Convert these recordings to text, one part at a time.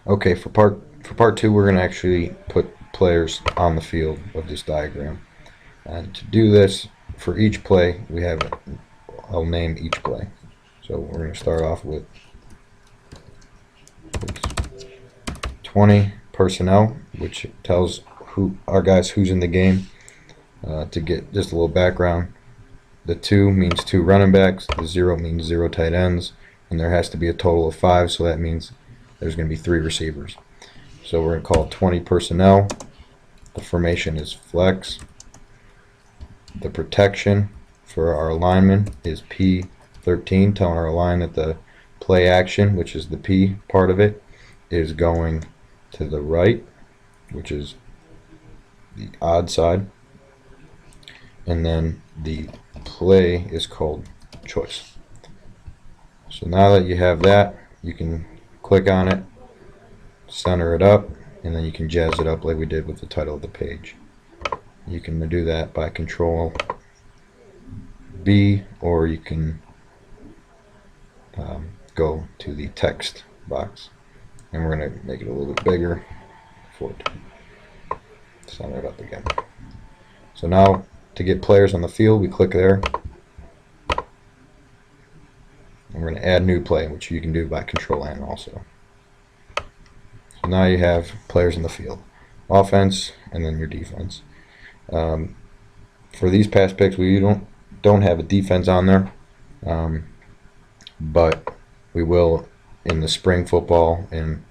Okay, for part two, we're going to actually put players on the field of this diagram. And to do this, for each play, I'll name each play. So we're going to start off with 20 personnel, which tells our guys who's in the game. To get just a little background, the 2 means 2 running backs, the 0 means 0 tight ends, and there has to be a total of 5, so that means there's going to be 3 receivers. So we're going to call 20 personnel. The formation is flex. The protection for our alignment is P13, telling our line that the play action, which is the P part of it, is going to the right, which is the odd side. And then the play is called choice. So now that you have that, you can click on it, center it up, and then you can jazz it up like we did with the title of the page. You can do that by Control B, or you can go to the text box, and we're going to make it a little bit bigger before it center it up again. So now, to get players on the field, we click there. And we're going to add new play, which you can do by Control N also. So now you have players in the field. Offense, and then your defense. For these pass picks, we don't have a defense on there. But we will in the spring football and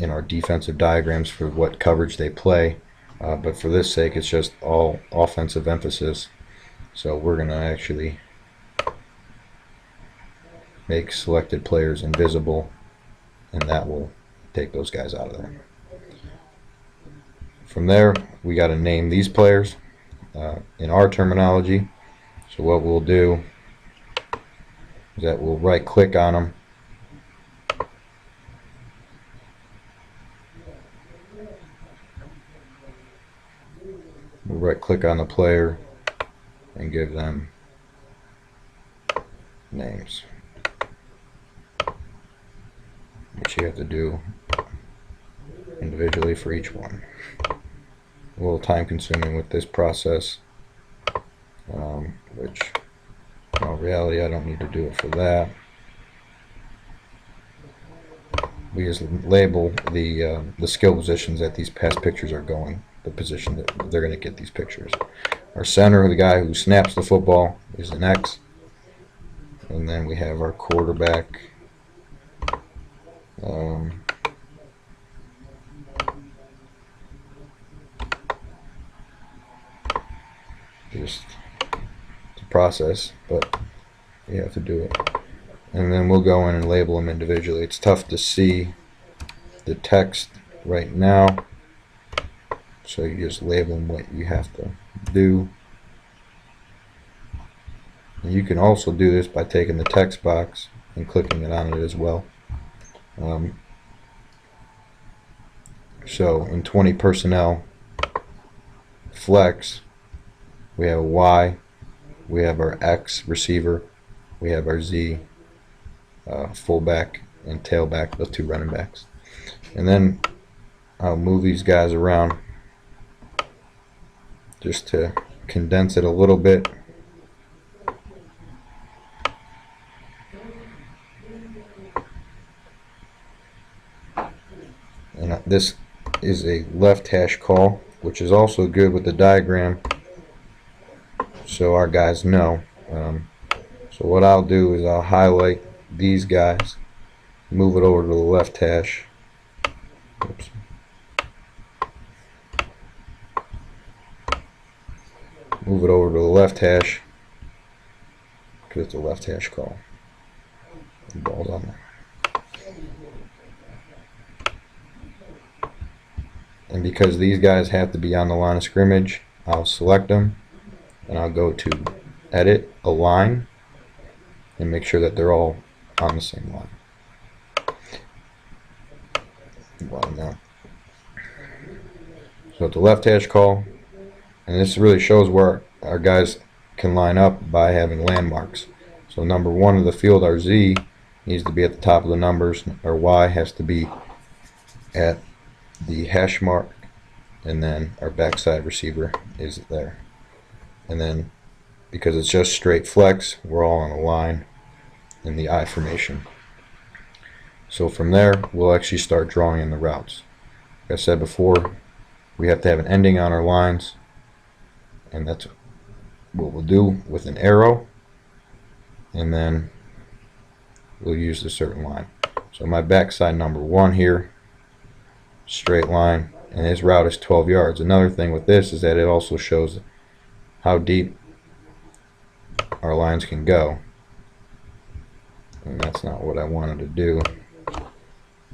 in our defensive diagrams for what coverage they play. But for this sake, it's just all offensive emphasis. So we're going to actually make selected players invisible, and that will take those guys out of there. From there, we got to name these players in our terminology. So what we'll do is that we'll right click on them, we'll right click on the player and give them names, which you have to do individually for each one. A little time consuming with this process, which in all reality I don't need to do it for that. We just label the skill positions that these pass pictures are going, the position that they're going to get these pictures. Our center, the guy who snaps the football, is an X, and then we have our quarterback. Just to process, but you have to do it. And then we'll go in and label them individually. It's tough to see the text right now, so you just label them what you have to do. And you can also do this by taking the text box and clicking it on it as well. So in 20 personnel flex, we have a Y, we have our X receiver, we have our Z fullback and tailback, the 2 running backs. And then I'll move these guys around just to condense it a little bit. And this is a left hash call, which is also good with the diagram, so our guys know. So what I'll do is I'll highlight these guys, move it over to the left hash. Oops. Move it over to the left hash because it's a left hash call. The ball's on there. And because these guys have to be on the line of scrimmage, I'll select them and I'll go to Edit, Align, and make sure that they're all on the same line. So it's a left hash call, and this really shows where our guys can line up by having landmarks. So number 1 of the field, our Z, needs to be at the top of the numbers. Our Y has to be at the hash mark, and then our backside receiver is there. And then because it's just straight flex, we're all on a line in the I formation. So from there, we'll actually start drawing in the routes. Like I said before, we have to have an ending on our lines, and that's what we'll do with an arrow, and then we'll use the certain line. So my backside number 1 here, straight line, and his route is 12 yards. Another thing with this is that it also shows how deep our lines can go, and that's not what I wanted to do.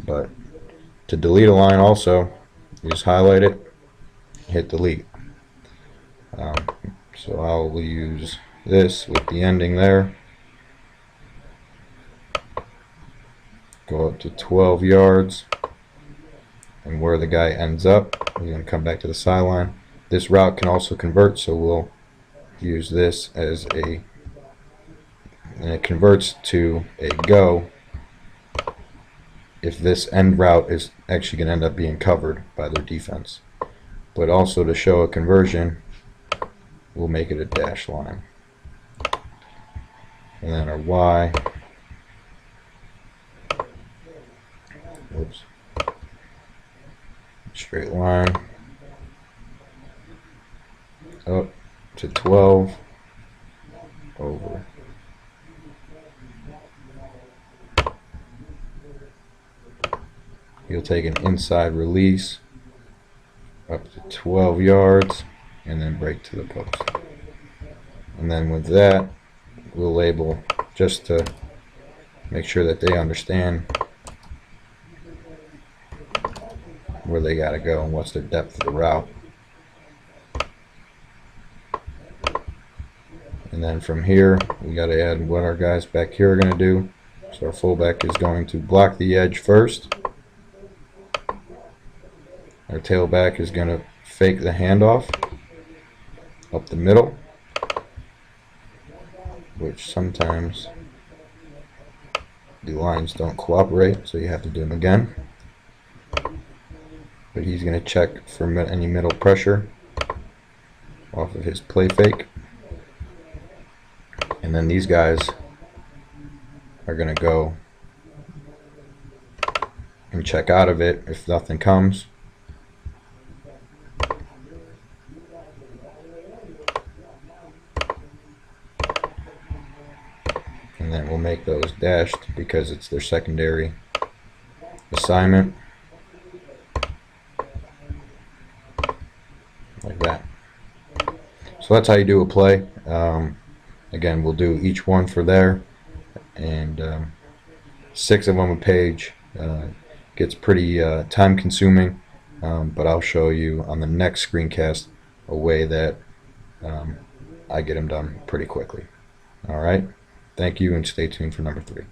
But to delete a line also, you just highlight it, hit delete. So I'll use this with the ending there, go up to 12 yards, and where the guy ends up, we're going to come back to the sideline. This route can also convert, so we'll use this as a, and it converts to a go if this end route is actually going to end up being covered by their defense. But also to show a conversion, we'll make it a dash line. And then our Y, whoops, straight line up to 12 over. You'll take an inside release up to 12 yards and then break to the post. And then with that, we'll label just to make sure that they understand where they got to go and what's their depth of the route. And then from here, we got to add what our guys back here are going to do. So our fullback is going to block the edge first. Our tailback is going to fake the handoff up the middle, which sometimes the lines don't cooperate, so you have to do them again. But he's going to check for any middle pressure off of his play fake. And then these guys are going to go and check out of it if nothing comes. And then we'll make those dashed because it's their secondary assignment. Like that. So that's how you do a play. Again, we'll do each one for there, and 6 of them a page. Gets pretty time consuming, but I'll show you on the next screencast a way that I get them done pretty quickly. Alright, thank you, and stay tuned for number 3.